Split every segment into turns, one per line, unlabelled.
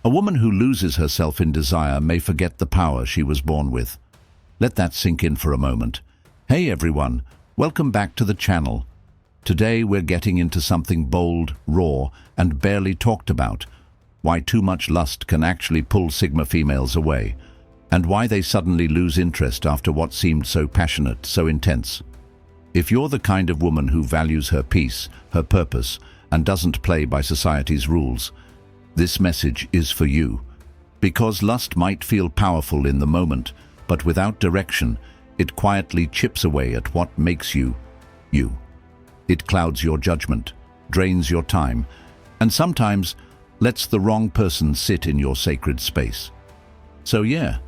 A woman who loses herself in desire may forget the power she was born with. Let that sink in for a moment. Hey everyone, welcome back to the channel. Today we're getting into something bold, raw, and barely talked about. Why too much lust can actually pull Sigma females away, and why they suddenly lose interest after what seemed so passionate, so intense. If you're the kind of woman who values her peace, her purpose, and doesn't play by society's rules, this message is for you. Because lust might feel powerful in the moment, but without direction, it quietly chips away at what makes you, you. It clouds your judgment, drains your time, and sometimes lets the wrong person sit in your sacred space. So yeah,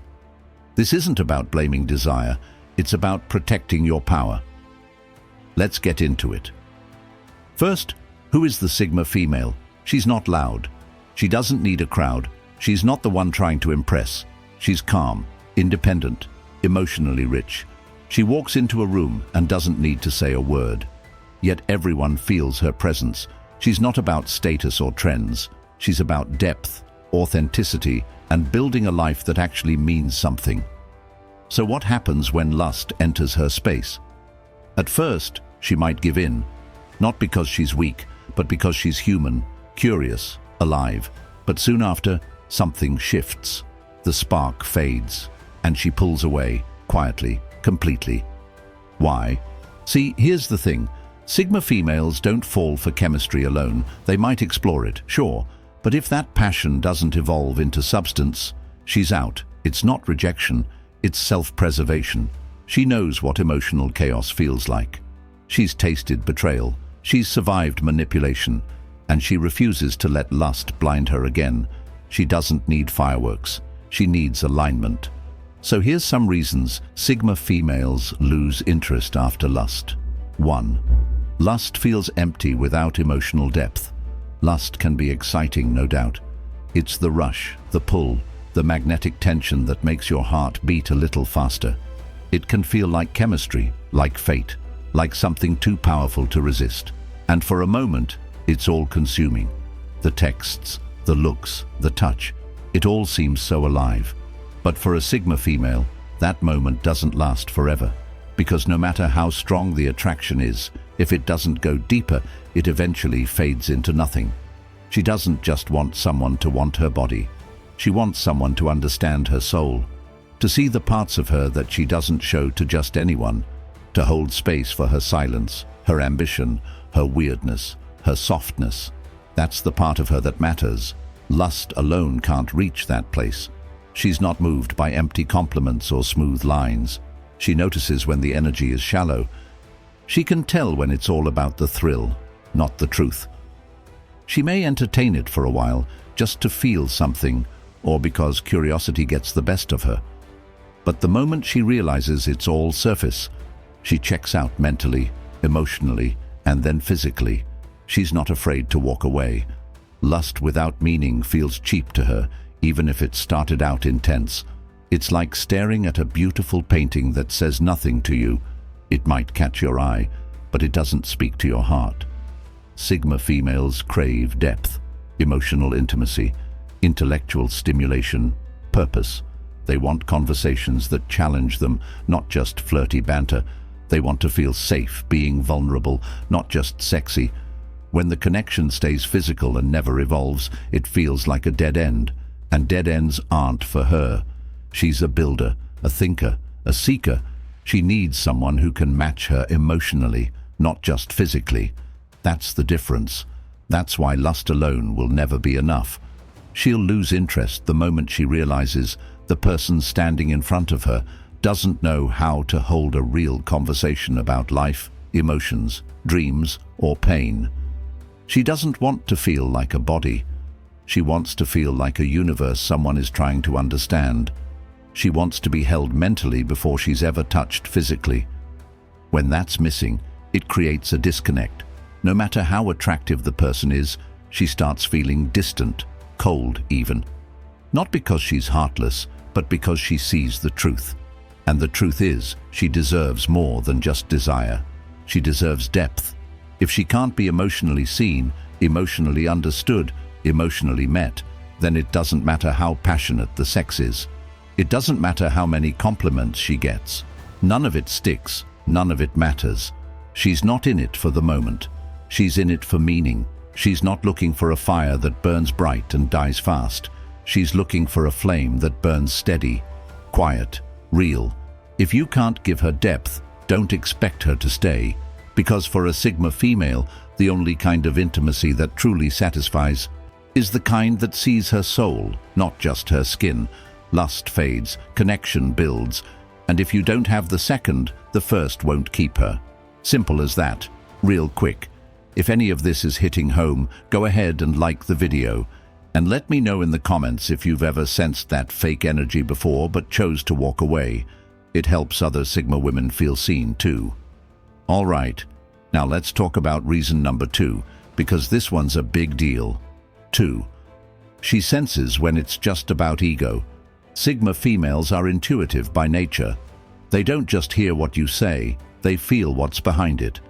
this isn't about blaming desire, it's about protecting your power. Let's get into it. First, who is the Sigma female? She's not loud. She doesn't need a crowd. She's not the one trying to impress. She's calm, independent, emotionally rich. She walks into a room and doesn't need to say a word. Yet everyone feels her presence. She's not about status or trends. She's about depth, authenticity, and building a life that actually means something. So what happens when lust enters her space? At first, she might give in, not because she's weak, but because she's human, curious, alive. But soon after, something shifts. The spark fades, and she pulls away, quietly, completely. Why? See, here's the thing. Sigma females don't fall for chemistry alone. They might explore it, sure, but if that passion doesn't evolve into substance, she's out. It's not rejection, it's self-preservation. She knows what emotional chaos feels like. She's tasted betrayal, she's survived manipulation, and she refuses to let lust blind her again. She doesn't need fireworks, she needs alignment. So here's some reasons Sigma females lose interest after lust. 1. Lust feels empty without emotional depth. Lust can be exciting, no doubt. It's the rush, the pull, the magnetic tension that makes your heart beat a little faster. It can feel like chemistry, like fate, like something too powerful to resist. And for a moment, it's all-consuming. The texts, the looks, the touch, it all seems so alive. But for a Sigma female, that moment doesn't last forever. Because no matter how strong the attraction is, if it doesn't go deeper, it eventually fades into nothing. She doesn't just want someone to want her body. She wants someone to understand her soul, to see the parts of her that she doesn't show to just anyone, to hold space for her silence, her ambition, her weirdness, her softness. That's the part of her that matters. Lust alone can't reach that place. She's not moved by empty compliments or smooth lines. She notices when the energy is shallow. She can tell when it's all about the thrill, not the truth. She may entertain it for a while, just to feel something, or because curiosity gets the best of her. But the moment she realizes it's all surface, she checks out mentally, emotionally, and then physically. She's not afraid to walk away. Lust without meaning feels cheap to her, even if it started out intense. It's like staring at a beautiful painting that says nothing to you. It might catch your eye, but it doesn't speak to your heart. Sigma females crave depth, emotional intimacy, intellectual stimulation, purpose. They want conversations that challenge them, not just flirty banter. They want to feel safe being vulnerable, not just sexy. When the connection stays physical and never evolves, it feels like a dead end. And dead ends aren't for her. She's a builder, a thinker, a seeker. She needs someone who can match her emotionally, not just physically. That's the difference. That's why lust alone will never be enough. She'll lose interest the moment she realizes the person standing in front of her doesn't know how to hold a real conversation about life, emotions, dreams, or pain. She doesn't want to feel like a body. She wants to feel like a universe someone is trying to understand. She wants to be held mentally before she's ever touched physically. When that's missing, it creates a disconnect. No matter how attractive the person is, she starts feeling distant, cold even. Not because she's heartless, but because she sees the truth. And the truth is, she deserves more than just desire. She deserves depth. If she can't be emotionally seen, emotionally understood, emotionally met, then it doesn't matter how passionate the sex is. It doesn't matter how many compliments she gets. None of it sticks, none of it matters. She's not in it for the moment. She's in it for meaning. She's not looking for a fire that burns bright and dies fast. She's looking for a flame that burns steady, quiet, real. If you can't give her depth, don't expect her to stay. Because for a Sigma female, the only kind of intimacy that truly satisfies is the kind that sees her soul, not just her skin. Lust fades, connection builds, and if you don't have the second, the first won't keep her. Simple as that, real quick. If any of this is hitting home, go ahead and like the video. And let me know in the comments if you've ever sensed that fake energy before but chose to walk away. It helps other Sigma women feel seen too. All right, now let's talk about reason number 2, because this one's a big deal. 2. She senses when it's just about ego. Sigma females are intuitive by nature. They don't just hear what you say, they feel what's behind it.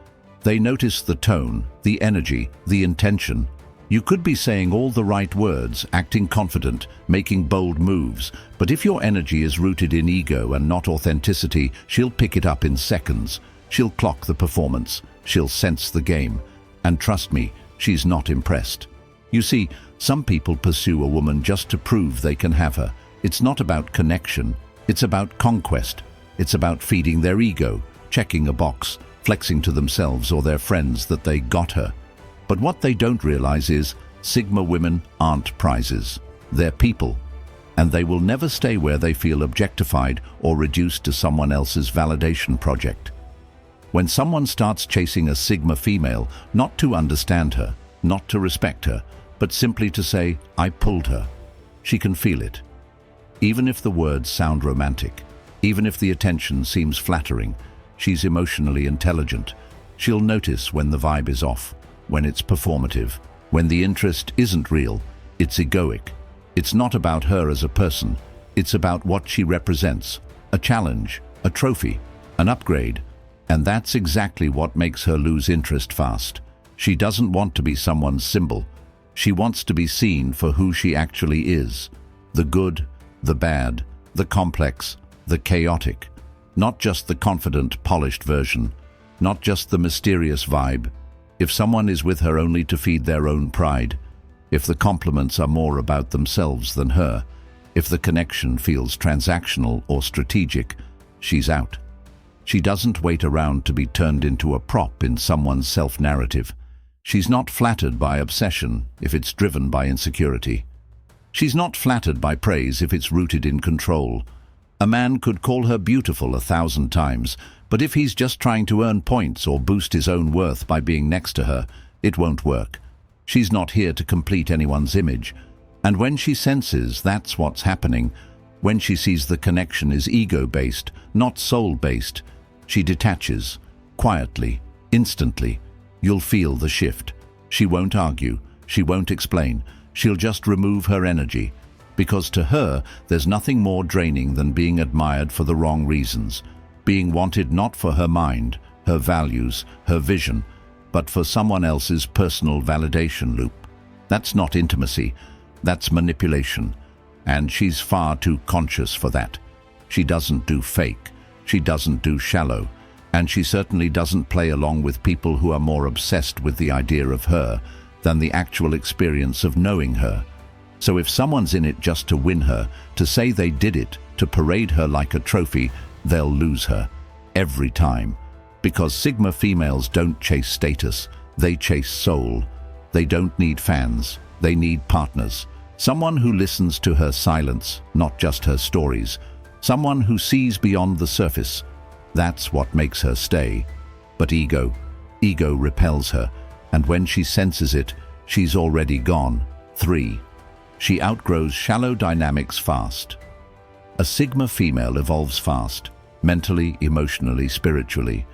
They notice the tone, the energy, the intention. You could be saying all the right words, acting confident, making bold moves, but if your energy is rooted in ego and not authenticity, she'll pick it up in seconds. She'll clock the performance. She'll sense the game. And trust me, she's not impressed. You see, some people pursue a woman just to prove they can have her. It's not about connection. It's about conquest. It's about feeding their ego, checking a box, flexing to themselves or their friends that they got her. But what they don't realize is Sigma women aren't prizes. They're people. And they will never stay where they feel objectified or reduced to someone else's validation project. When someone starts chasing a Sigma female, not to understand her, not to respect her, but simply to say, I pulled her, she can feel it. Even if the words sound romantic, even if the attention seems flattering, she's emotionally intelligent. She'll notice when the vibe is off, when it's performative, when the interest isn't real, it's egoic. It's not about her as a person, it's about what she represents, a challenge, a trophy, an upgrade. And that's exactly what makes her lose interest fast. She doesn't want to be someone's symbol. She wants to be seen for who she actually is. The good, the bad, the complex, the chaotic. Not just the confident, polished version. Not just the mysterious vibe. If someone is with her only to feed their own pride, if the compliments are more about themselves than her, if the connection feels transactional or strategic, she's out. She doesn't wait around to be turned into a prop in someone's self-narrative. She's not flattered by obsession if it's driven by insecurity. She's not flattered by praise if it's rooted in control. A man could call her beautiful 1,000 times, but if he's just trying to earn points or boost his own worth by being next to her, it won't work. She's not here to complete anyone's image. And when she senses that's what's happening, when she sees the connection is ego-based, not soul-based, she detaches, quietly, instantly. You'll feel the shift. She won't argue, she won't explain, she'll just remove her energy. Because to her, there's nothing more draining than being admired for the wrong reasons, being wanted not for her mind, her values, her vision, but for someone else's personal validation loop. That's not intimacy, that's manipulation. And she's far too conscious for that. She doesn't do fake, she doesn't do shallow, and she certainly doesn't play along with people who are more obsessed with the idea of her than the actual experience of knowing her. So if someone's in it just to win her, to say they did it, to parade her like a trophy, they'll lose her. Every time. Because Sigma females don't chase status, they chase soul. They don't need fans, they need partners. Someone who listens to her silence, not just her stories. Someone who sees beyond the surface. That's what makes her stay. But ego repels her, and when she senses it, she's already gone. 3. She outgrows shallow dynamics fast. A Sigma female evolves fast, mentally, emotionally, spiritually,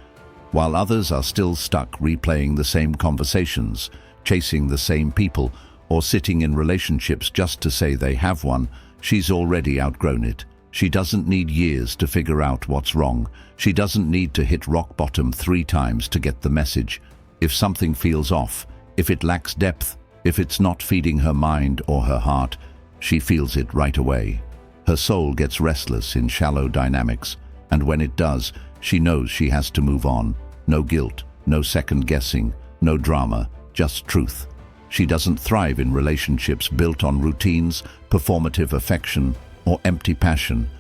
while others are still stuck replaying the same conversations, chasing the same people, or sitting in relationships just to say they have one. She's already outgrown it. She doesn't need years to figure out what's wrong. She doesn't need to hit rock bottom 3 times to get the message. If something feels off, if it lacks depth, if it's not feeding her mind or her heart, She feels it right away. Her soul gets restless in shallow dynamics, and when it does, she knows she has to move on. No guilt, no second guessing, no drama, just truth. She doesn't thrive in relationships built on routines, performative affection, or empty passion.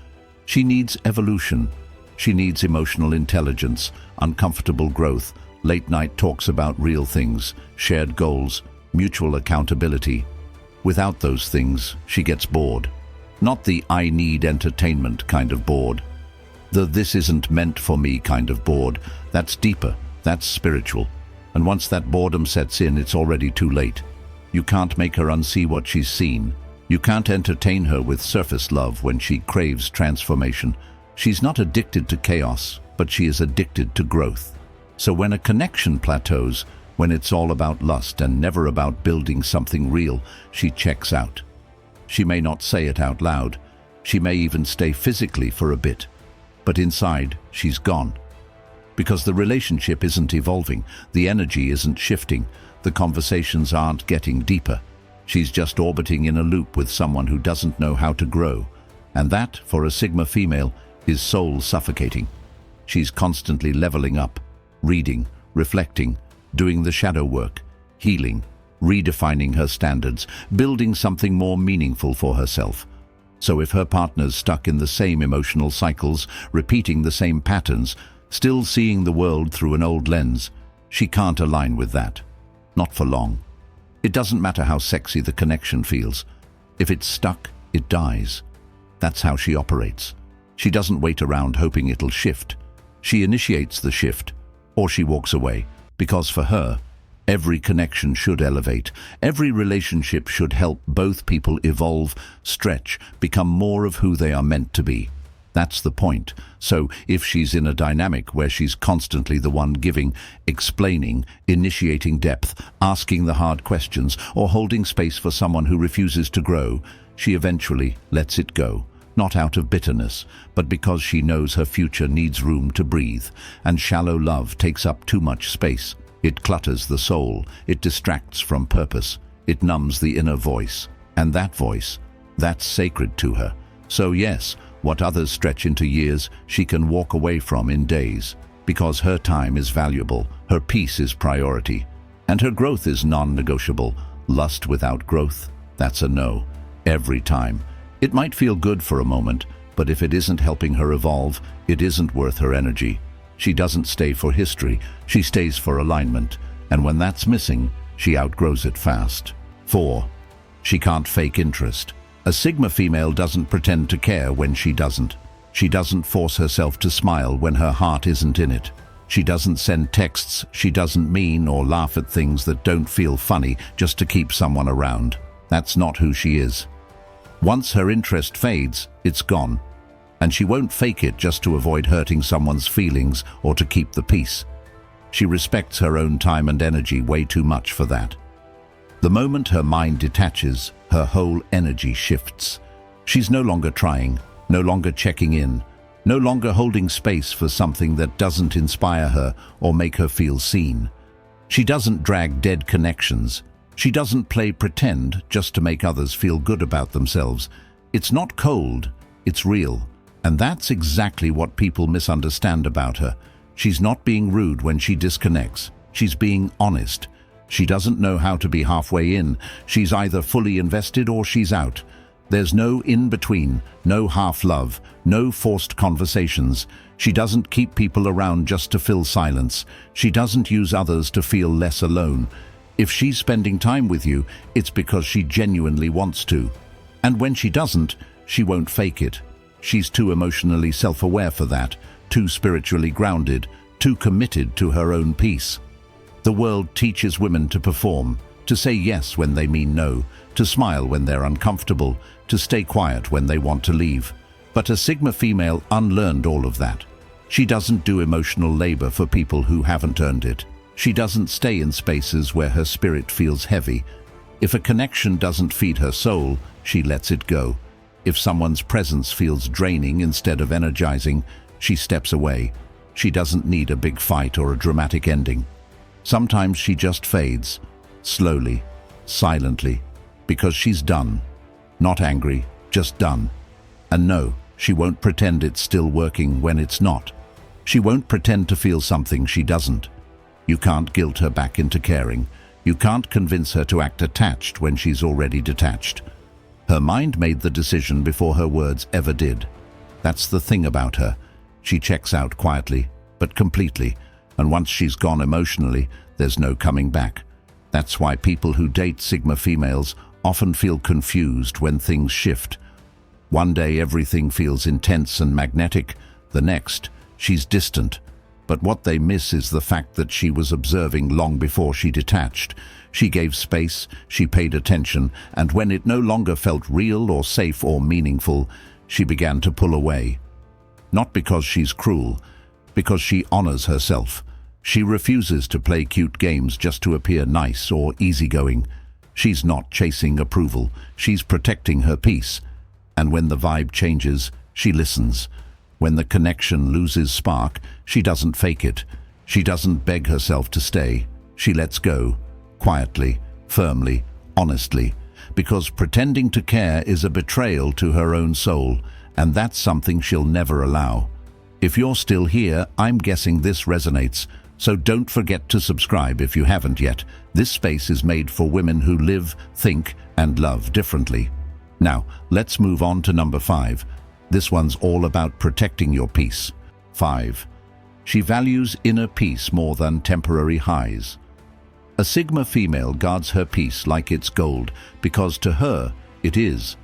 She needs evolution. She needs emotional intelligence, uncomfortable growth, late-night talks about real things, shared goals, mutual accountability. Without those things, she gets bored. Not the "I need entertainment" kind of bored. The "this isn't meant for me" kind of bored. That's deeper, that's spiritual. And once that boredom sets in, it's already too late. You can't make her unsee what she's seen. You can't entertain her with surface love when she craves transformation. She's not addicted to chaos, but she is addicted to growth. So when a connection plateaus, when it's all about lust and never about building something real, she checks out. She may not say it out loud. She may even stay physically for a bit. But inside, she's gone. Because the relationship isn't evolving, the energy isn't shifting, the conversations aren't getting deeper. She's just orbiting in a loop with someone who doesn't know how to grow. And that, for a Sigma female, is soul suffocating. She's constantly leveling up, reading, reflecting, doing the shadow work, healing, redefining her standards, building something more meaningful for herself. So if her partner's stuck in the same emotional cycles, repeating the same patterns, still seeing the world through an old lens, she can't align with that. Not for long. It doesn't matter how sexy the connection feels. If it's stuck, it dies. That's how she operates. She doesn't wait around hoping it'll shift. She initiates the shift, or she walks away, because for her, every connection should elevate. Every relationship should help both people evolve, stretch, become more of who they are meant to be. That's the point. So if she's in a dynamic where she's constantly the one giving, explaining, initiating depth, asking the hard questions, or holding space for someone who refuses to grow, she eventually lets it go. Not out of bitterness, but because she knows her future needs room to breathe, and shallow love takes up too much space. It clutters the soul, it distracts from purpose, it numbs the inner voice. And that voice, that's sacred to her. So yes, what others stretch into years, she can walk away from in days, because her time is valuable, her peace is priority, and her growth is non-negotiable. Lust without growth, that's a no, every time. It might feel good for a moment, but if it isn't helping her evolve, it isn't worth her energy. She doesn't stay for history, she stays for alignment, and when that's missing, she outgrows it fast. 4. She can't fake interest. A Sigma female doesn't pretend to care when she doesn't. She doesn't force herself to smile when her heart isn't in it. She doesn't send texts she doesn't mean or laugh at things that don't feel funny just to keep someone around. That's not who she is. Once her interest fades, it's gone. And she won't fake it just to avoid hurting someone's feelings or to keep the peace. She respects her own time and energy way too much for that. The moment her mind detaches, her whole energy shifts. She's no longer trying, no longer checking in, no longer holding space for something that doesn't inspire her or make her feel seen. She doesn't drag dead connections. She doesn't play pretend just to make others feel good about themselves. It's not cold, it's real. And that's exactly what people misunderstand about her. She's not being rude when she disconnects. She's being honest. She doesn't know how to be halfway in. She's either fully invested or she's out. There's no in-between, no half-love, no forced conversations. She doesn't keep people around just to fill silence. She doesn't use others to feel less alone. If she's spending time with you, it's because she genuinely wants to. And when she doesn't, she won't fake it. She's too emotionally self-aware for that, too spiritually grounded, too committed to her own peace. The world teaches women to perform, to say yes when they mean no, to smile when they're uncomfortable, to stay quiet when they want to leave. But a Sigma female unlearned all of that. She doesn't do emotional labor for people who haven't earned it. She doesn't stay in spaces where her spirit feels heavy. If a connection doesn't feed her soul, she lets it go. If someone's presence feels draining instead of energizing, she steps away. She doesn't need a big fight or a dramatic ending. Sometimes she just fades, slowly, silently, because she's done. Not angry, just done. And no, she won't pretend it's still working when it's not. She won't pretend to feel something she doesn't. You can't guilt her back into caring. You can't convince her to act attached when she's already detached. Her mind made the decision before her words ever did. That's the thing about her. She checks out quietly, but completely, and once she's gone emotionally, there's no coming back. That's why people who date Sigma females often feel confused when things shift. One day everything feels intense and magnetic, the next, she's distant. But what they miss is the fact that she was observing long before she detached. She gave space, she paid attention, and when it no longer felt real or safe or meaningful, she began to pull away. Not because she's cruel, because she honors herself. She refuses to play cute games just to appear nice or easygoing. She's not chasing approval, she's protecting her peace. And when the vibe changes, she listens. When the connection loses spark, she doesn't fake it. She doesn't beg herself to stay. She lets go, quietly, firmly, honestly, because pretending to care is a betrayal to her own soul, and that's something she'll never allow. If you're still here, I'm guessing this resonates, so don't forget to subscribe if you haven't yet. This space is made for women who live, think, and love differently. Now, let's move on to number 5. This one's all about protecting your peace. 5. She values inner peace more than temporary highs. A Sigma female guards her peace like it's gold, because to her, it is.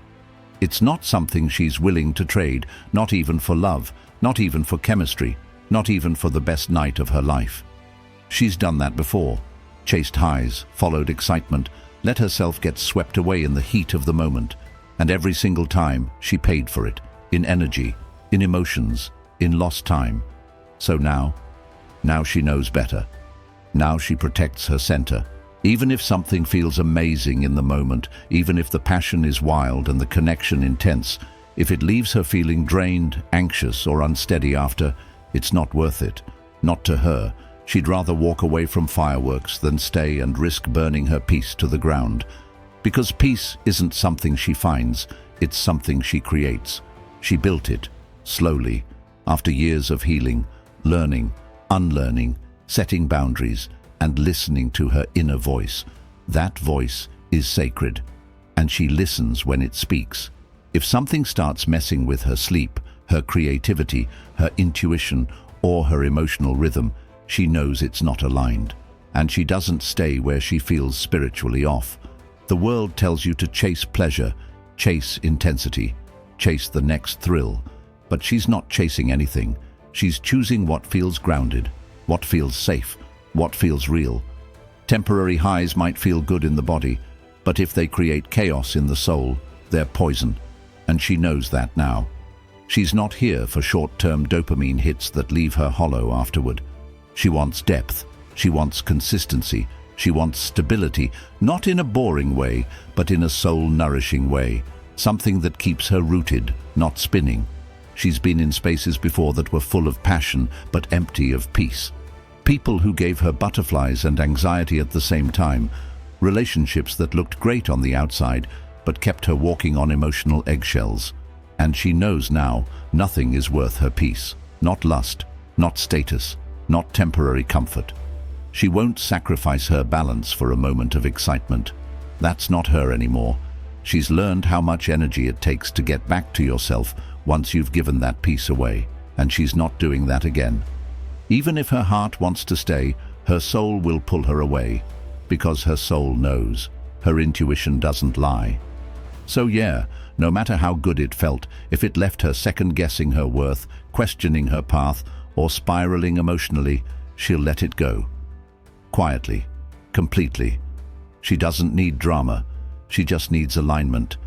It's not something she's willing to trade, not even for love, not even for chemistry, not even for the best night of her life. She's done that before. Chased highs, followed excitement, let herself get swept away in the heat of the moment. And every single time, she paid for it. In energy, in emotions, in lost time. So now she knows better. Now she protects her center. Even if something feels amazing in the moment, even if the passion is wild and the connection intense, if it leaves her feeling drained, anxious, or unsteady after, it's not worth it. Not to her. She'd rather walk away from fireworks than stay and risk burning her peace to the ground. Because peace isn't something she finds, it's something she creates. She built it, slowly, after years of healing, learning, unlearning, setting boundaries, and listening to her inner voice. That voice is sacred, and she listens when it speaks. If something starts messing with her sleep, her creativity, her intuition, or her emotional rhythm, she knows it's not aligned, and she doesn't stay where she feels spiritually off. The world tells you to chase pleasure, chase intensity, chase the next thrill, but she's not chasing anything. She's choosing what feels grounded, what feels safe, what feels real. Temporary highs might feel good in the body, but if they create chaos in the soul, they're poison, and she knows that now. She's not here for short-term dopamine hits that leave her hollow afterward. She wants depth, she wants consistency, she wants stability, not in a boring way, but in a soul-nourishing way. Something that keeps her rooted, not spinning. She's been in spaces before that were full of passion, but empty of peace. People who gave her butterflies and anxiety at the same time. Relationships that looked great on the outside, but kept her walking on emotional eggshells. And she knows now, nothing is worth her peace. Not lust, not status, not temporary comfort. She won't sacrifice her balance for a moment of excitement. That's not her anymore. She's learned how much energy it takes to get back to yourself once you've given that peace away, and she's not doing that again. Even if her heart wants to stay, her soul will pull her away, because her soul knows. Her intuition doesn't lie. So yeah, no matter how good it felt, if it left her second-guessing her worth, questioning her path, or spiraling emotionally, she'll let it go. Quietly, completely. She doesn't need drama. She just needs alignment.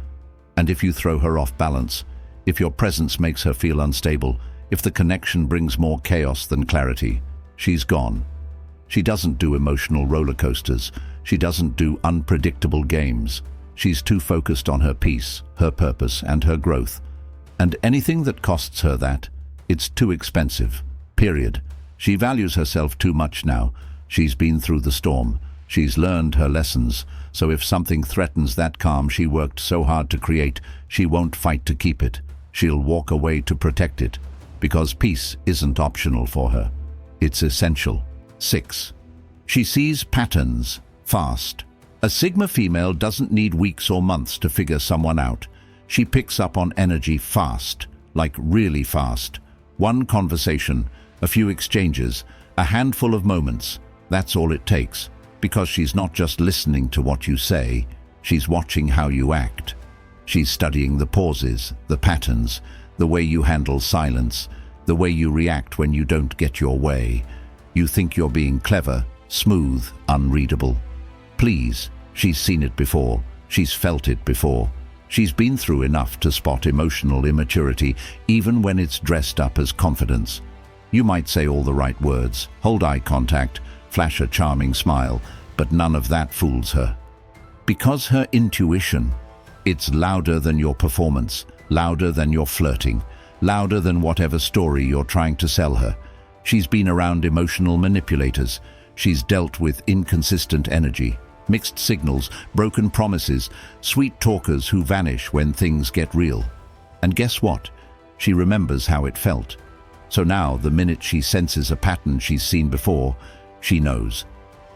And if you throw her off balance, if your presence makes her feel unstable, if the connection brings more chaos than clarity, she's gone. She doesn't do emotional roller coasters. She doesn't do unpredictable games. She's too focused on her peace, her purpose, and her growth. And anything that costs her that, it's too expensive. Period. She values herself too much now. She's been through the storm. She's learned her lessons. So if something threatens that calm she worked so hard to create, she won't fight to keep it. She'll walk away to protect it, because peace isn't optional for her. It's essential. 6. She sees patterns fast. A Sigma female doesn't need weeks or months to figure someone out. She picks up on energy fast, like really fast. One conversation, a few exchanges, a handful of moments. That's all it takes, because she's not just listening to what you say, she's watching how you act. She's studying the pauses, the patterns, the way you handle silence, the way you react when you don't get your way. You think you're being clever, smooth, unreadable. Please, she's seen it before, she's felt it before. She's been through enough to spot emotional immaturity, even when it's dressed up as confidence. You might say all the right words, hold eye contact, flash a charming smile, but none of that fools her. Because her intuition, it's louder than your performance, louder than your flirting, louder than whatever story you're trying to sell her. She's been around emotional manipulators. She's dealt with inconsistent energy, mixed signals, broken promises, sweet talkers who vanish when things get real. And guess what? She remembers how it felt. So now, the minute she senses a pattern she's seen before, she knows.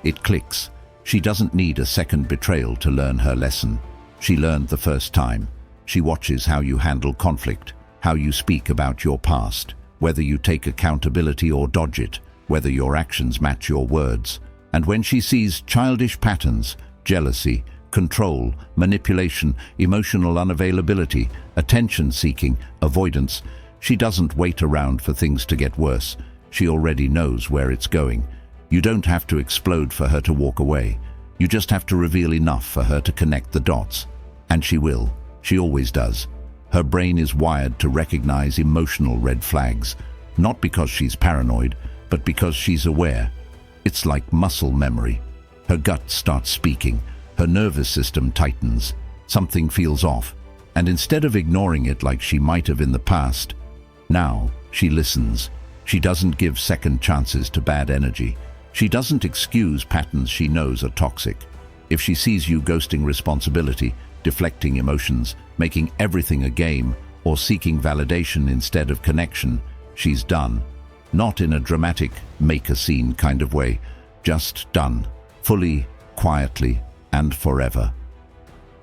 It clicks. She doesn't need a second betrayal to learn her lesson. She learned the first time. She watches how you handle conflict, how you speak about your past, whether you take accountability or dodge it, whether your actions match your words. And when she sees childish patterns, jealousy, control, manipulation, emotional unavailability, attention-seeking, avoidance, she doesn't wait around for things to get worse. She already knows where it's going. You don't have to explode for her to walk away. You just have to reveal enough for her to connect the dots. And she will. She always does. Her brain is wired to recognize emotional red flags, not because she's paranoid, but because she's aware. It's like muscle memory. Her gut starts speaking. Her nervous system tightens. Something feels off. And instead of ignoring it like she might have in the past, now she listens. She doesn't give second chances to bad energy. She doesn't excuse patterns she knows are toxic. If she sees you ghosting responsibility, deflecting emotions, making everything a game, or seeking validation instead of connection, she's done. Not in a dramatic, make a scene kind of way, just done, fully, quietly, and forever.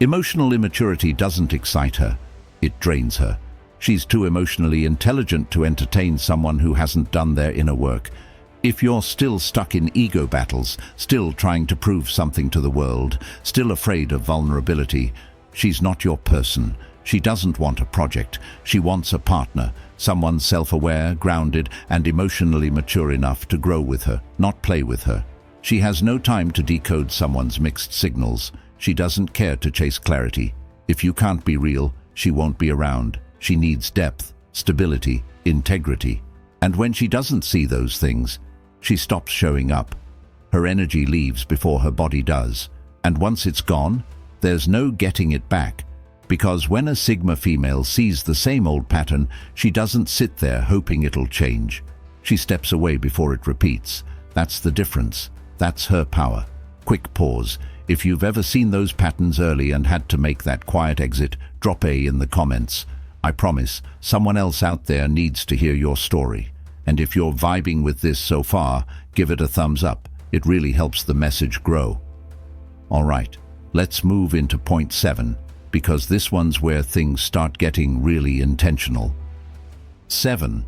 Emotional immaturity doesn't excite her, it drains her. She's too emotionally intelligent to entertain someone who hasn't done their inner work. If you're still stuck in ego battles, still trying to prove something to the world, still afraid of vulnerability, she's not your person. She doesn't want a project. She wants a partner, someone self-aware, grounded, and emotionally mature enough to grow with her, not play with her. She has no time to decode someone's mixed signals. She doesn't care to chase clarity. If you can't be real, she won't be around. She needs depth, stability, integrity. And when she doesn't see those things, she stops showing up. Her energy leaves before her body does. And once it's gone, there's no getting it back. Because when a Sigma female sees the same old pattern, she doesn't sit there hoping it'll change. She steps away before it repeats. That's the difference. That's her power. Quick pause. If you've ever seen those patterns early and had to make that quiet exit, drop A in the comments. I promise, someone else out there needs to hear your story. And if you're vibing with this so far, give it a thumbs up. It really helps the message grow. All right, let's move into point 7, because this one's where things start getting really intentional. 7.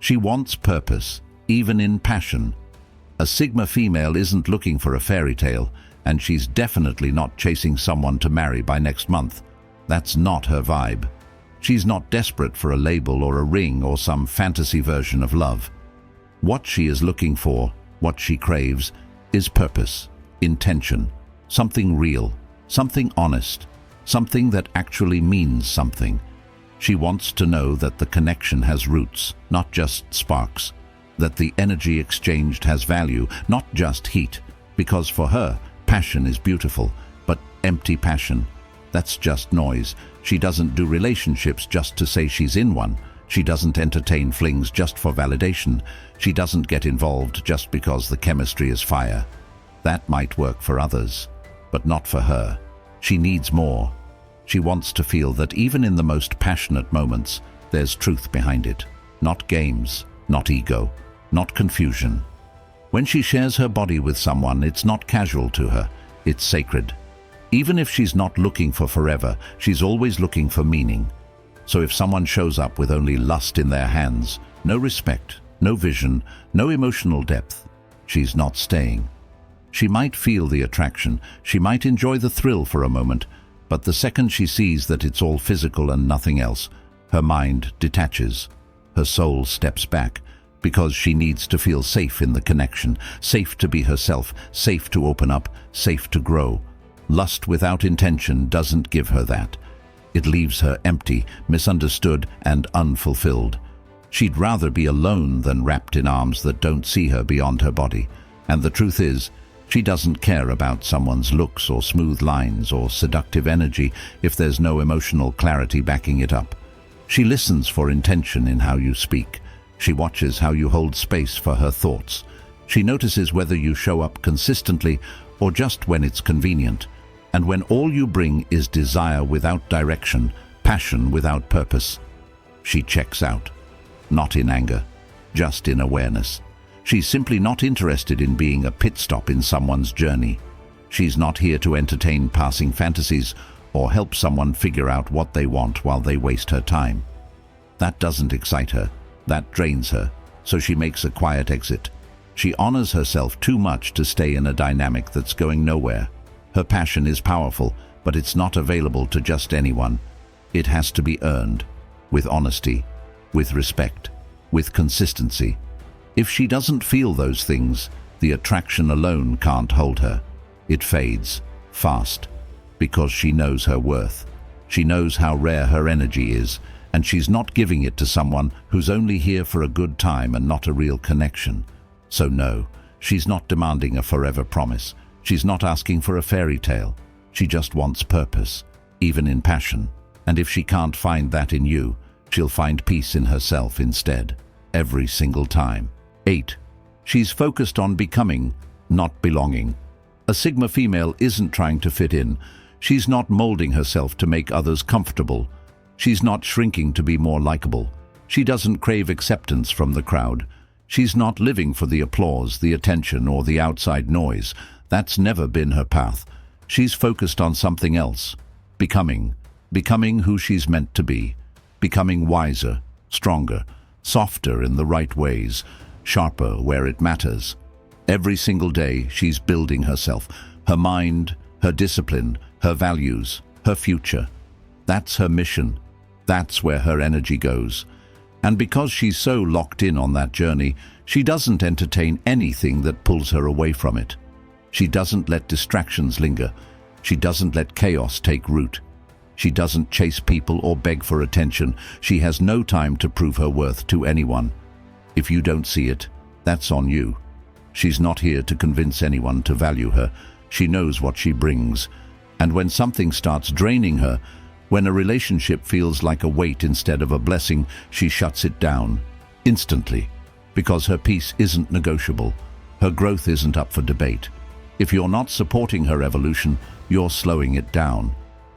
She wants purpose, even in passion. A Sigma female isn't looking for a fairy tale, and she's definitely not chasing someone to marry by next month. That's not her vibe. She's not desperate for a label or a ring or some fantasy version of love. What she is looking for, what she craves, is purpose, intention, something real, something honest, something that actually means something. She wants to know that the connection has roots, not just sparks, that the energy exchanged has value, not just heat, because for her, passion is beautiful, but empty passion, that's just noise. She doesn't do relationships just to say she's in one. She doesn't entertain flings just for validation. She doesn't get involved just because the chemistry is fire. That might work for others, but not for her. She needs more. She wants to feel that even in the most passionate moments, there's truth behind it. Not games, not ego, not confusion. When she shares her body with someone, it's not casual to her, it's sacred. Even if she's not looking for forever, she's always looking for meaning. So if someone shows up with only lust in their hands, no respect, no vision, no emotional depth, she's not staying. She might feel the attraction, she might enjoy the thrill for a moment, but the second she sees that it's all physical and nothing else, her mind detaches. Her soul steps back, because she needs to feel safe in the connection, safe to be herself, safe to open up, safe to grow. Lust without intention doesn't give her that. It leaves her empty, misunderstood, and unfulfilled. She'd rather be alone than wrapped in arms that don't see her beyond her body. And the truth is, she doesn't care about someone's looks or smooth lines or seductive energy if there's no emotional clarity backing it up. She listens for intention in how you speak. She watches how you hold space for her thoughts. She notices whether you show up consistently or just when it's convenient. And when all you bring is desire without direction, passion without purpose, she checks out. Not in anger, just in awareness. She's simply not interested in being a pit stop in someone's journey. She's not here to entertain passing fantasies or help someone figure out what they want while they waste her time. That doesn't excite her. That drains her, so she makes a quiet exit. She honors herself too much to stay in a dynamic that's going nowhere. Her passion is powerful, but it's not available to just anyone. It has to be earned, with honesty, with respect, with consistency. If she doesn't feel those things, the attraction alone can't hold her. It fades, fast, because she knows her worth. She knows how rare her energy is, and she's not giving it to someone who's only here for a good time and not a real connection. So no, she's not demanding a forever promise. She's not asking for a fairy tale. She just wants purpose, even in passion. And if she can't find that in you, she'll find peace in herself instead, every single time. 8. She's focused on becoming, not belonging. A Sigma female isn't trying to fit in. She's not molding herself to make others comfortable. She's not shrinking to be more likable. She doesn't crave acceptance from the crowd. She's not living for the applause, the attention, or the outside noise. That's never been her path. She's focused on something else. Becoming who she's meant to be. Becoming wiser, stronger, softer in the right ways, sharper where it matters. Every single day she's building herself, her mind, her discipline, her values, her future. That's her mission. That's where her energy goes. And because she's so locked in on that journey, she doesn't entertain anything that pulls her away from it. She doesn't let distractions linger. She doesn't let chaos take root. She doesn't chase people or beg for attention. She has no time to prove her worth to anyone. If you don't see it, that's on you. She's not here to convince anyone to value her. She knows what she brings. And when something starts draining her, when a relationship feels like a weight instead of a blessing, she shuts it down instantly, because her peace isn't negotiable. Her growth isn't up for debate. If you're not supporting her evolution, you're slowing it down.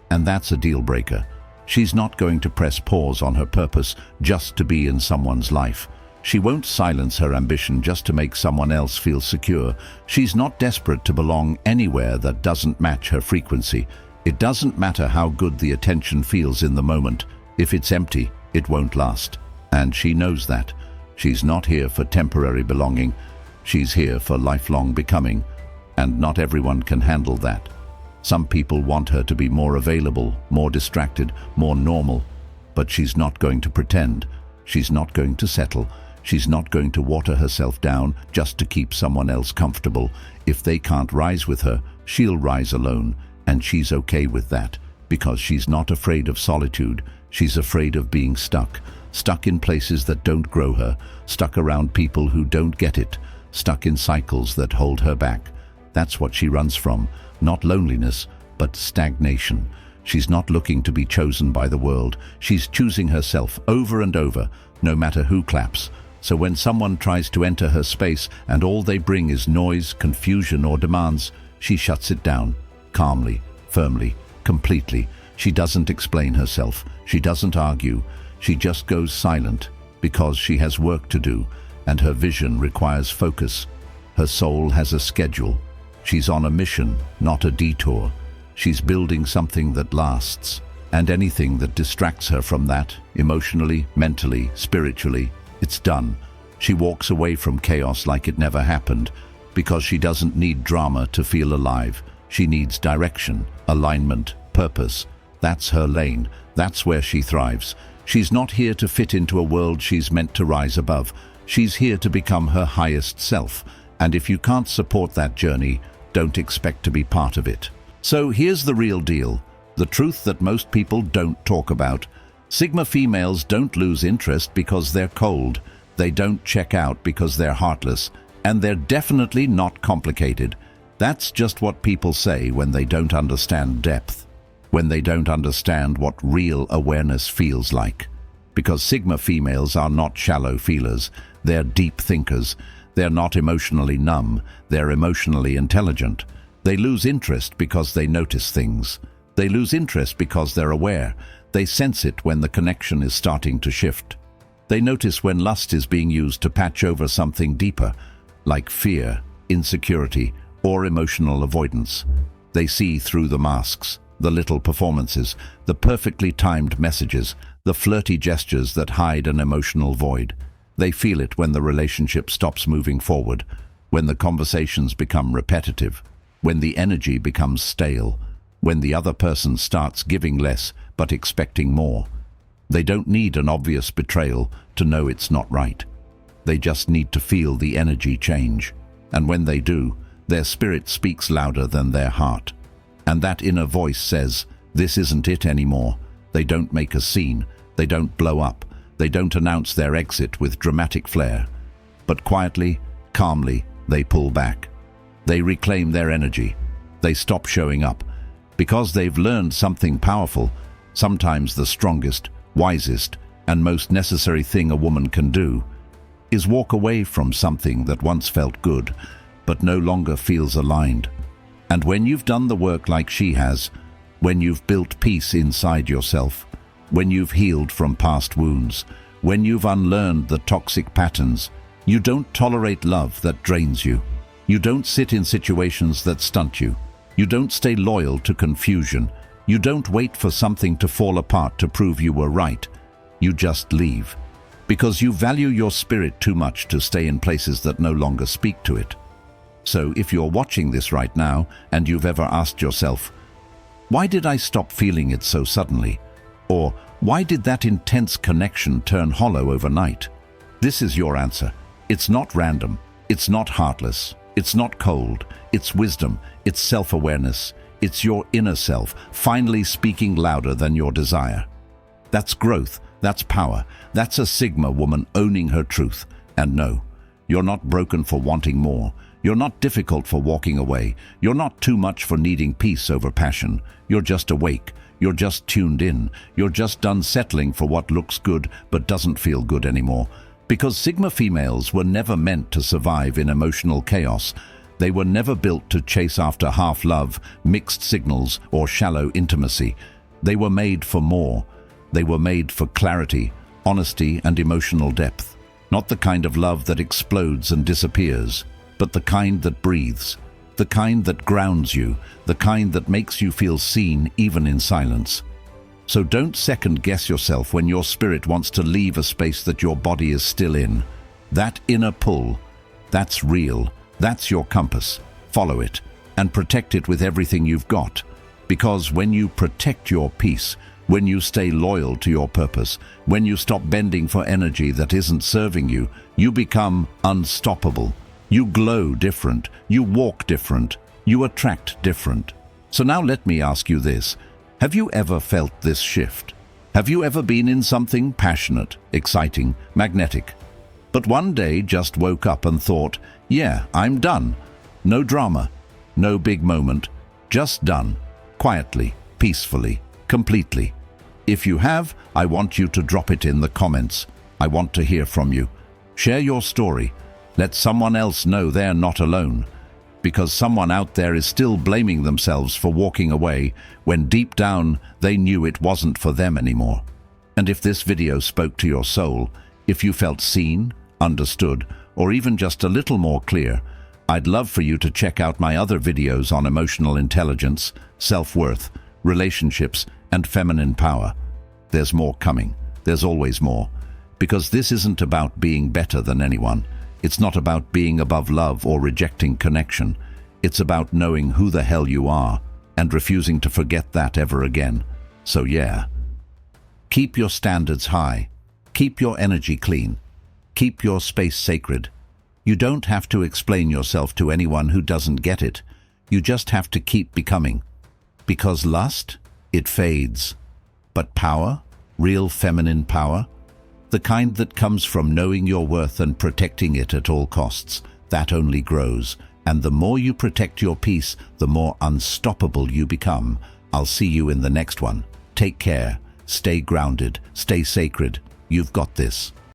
And that's a deal breaker. She's not going to press pause on her purpose just to be in someone's life. She won't silence her ambition just to make someone else feel secure. She's not desperate to belong anywhere that doesn't match her frequency. It doesn't matter how good the attention feels in the moment. If it's empty, it won't last. And she knows that. She's not here for temporary belonging. She's here for lifelong becoming. And not everyone can handle that. Some people want her to be more available, more distracted, more normal. But she's not going to pretend. She's not going to settle. She's not going to water herself down just to keep someone else comfortable. If they can't rise with her, she'll rise alone. And she's okay with that, because she's not afraid of solitude. She's afraid of being stuck. Stuck in places that don't grow her. Stuck around people who don't get it. Stuck in cycles that hold her back. That's what she runs from. Not loneliness, but stagnation. She's not looking to be chosen by the world. She's choosing herself over and over, no matter who claps. So when someone tries to enter her space and all they bring is noise, confusion, or demands, she shuts it down. calmly, firmly, completely. She doesn't explain herself. She doesn't argue. She just goes silent because she has work to do, and her vision requires focus. Her soul has a schedule. She's on a mission, not a detour. She's building something that lasts, and anything that distracts her from that, emotionally, mentally, spiritually, it's done. She walks away from chaos like it never happened, because she doesn't need drama to feel alive. She needs direction, alignment, purpose. That's her lane. That's where she thrives. She's not here to fit into a world she's meant to rise above. She's here to become her highest self. And if you can't support that journey, don't expect to be part of it. So here's the real deal, the truth that most people don't talk about. Sigma females don't lose interest because they're cold. They don't check out because they're heartless. And they're definitely not complicated. That's just what people say when they don't understand depth, when they don't understand what real awareness feels like. Because Sigma females are not shallow feelers. They're deep thinkers. They're not emotionally numb. They're emotionally intelligent. They lose interest because they notice things. They lose interest because they're aware. They sense it when the connection is starting to shift. They notice when lust is being used to patch over something deeper, like fear, insecurity, or emotional avoidance. They see through the masks, the little performances, the perfectly timed messages, the flirty gestures that hide an emotional void. They feel it when the relationship stops moving forward, when the conversations become repetitive, when the energy becomes stale, when the other person starts giving less but expecting more. They don't need an obvious betrayal to know it's not right. They just need to feel the energy change. And when they do, their spirit speaks louder than their heart. And that inner voice says, this isn't it anymore. They don't make a scene. They don't blow up. They don't announce their exit with dramatic flair. But quietly, calmly, they pull back. They reclaim their energy. They stop showing up. Because they've learned something powerful. Sometimes the strongest, wisest, and most necessary thing a woman can do is walk away from something that once felt good, but no longer feels aligned. And when you've done the work like she has, when you've built peace inside yourself, when you've healed from past wounds, when you've unlearned the toxic patterns, you don't tolerate love that drains you. You don't sit in situations that stunt you. You don't stay loyal to confusion. You don't wait for something to fall apart to prove you were right. You just leave. Because you value your spirit too much to stay in places that no longer speak to it. So if you're watching this right now and you've ever asked yourself, why did I stop feeling it so suddenly? Or why did that intense connection turn hollow overnight? This is your answer. It's not random. It's not heartless. It's not cold. It's wisdom. It's self-awareness. It's your inner self, finally speaking louder than your desire. That's growth. That's power. That's a Sigma woman owning her truth. And no, you're not broken for wanting more. You're not difficult for walking away. You're not too much for needing peace over passion. You're just awake. You're just tuned in. You're just done settling for what looks good but doesn't feel good anymore. Because Sigma females were never meant to survive in emotional chaos. They were never built to chase after half-love, mixed signals, or shallow intimacy. They were made for more. They were made for clarity, honesty, and emotional depth. Not the kind of love that explodes and disappears, but the kind that breathes, the kind that grounds you, the kind that makes you feel seen even in silence. So don't second-guess yourself when your spirit wants to leave a space that your body is still in. That inner pull, that's real. That's your compass. Follow it and protect it with everything you've got. Because when you protect your peace, when you stay loyal to your purpose, when you stop bending for energy that isn't serving you, you become unstoppable. You glow different. You walk different. You attract different. So now let me ask you this. Have you ever felt this shift? Have you ever been in something passionate, exciting, magnetic, but one day just woke up and thought, yeah, I'm done. No drama, no big moment, just done, quietly, peacefully, completely. If you have, I want you to drop it in the comments. I want to hear from you. Share your story. Let someone else know they're not alone. because someone out there is still blaming themselves for walking away when deep down they knew it wasn't for them anymore. And if this video spoke to your soul, if you felt seen, understood, or even just a little more clear, I'd love for you to check out my other videos on emotional intelligence, self-worth, relationships, and feminine power. There's more coming. There's always more. Because this isn't about being better than anyone. It's not about being above love or rejecting connection. It's about knowing who the hell you are and refusing to forget that ever again. So yeah, keep your standards high. Keep your energy clean. Keep your space sacred. You don't have to explain yourself to anyone who doesn't get it. You just have to keep becoming. Because lust, it fades. But power, real feminine power, the kind that comes from knowing your worth and protecting it at all costs, that only grows. And the more you protect your peace, the more unstoppable you become. I'll see you in the next one. Take care. Stay grounded. Stay sacred. You've got this.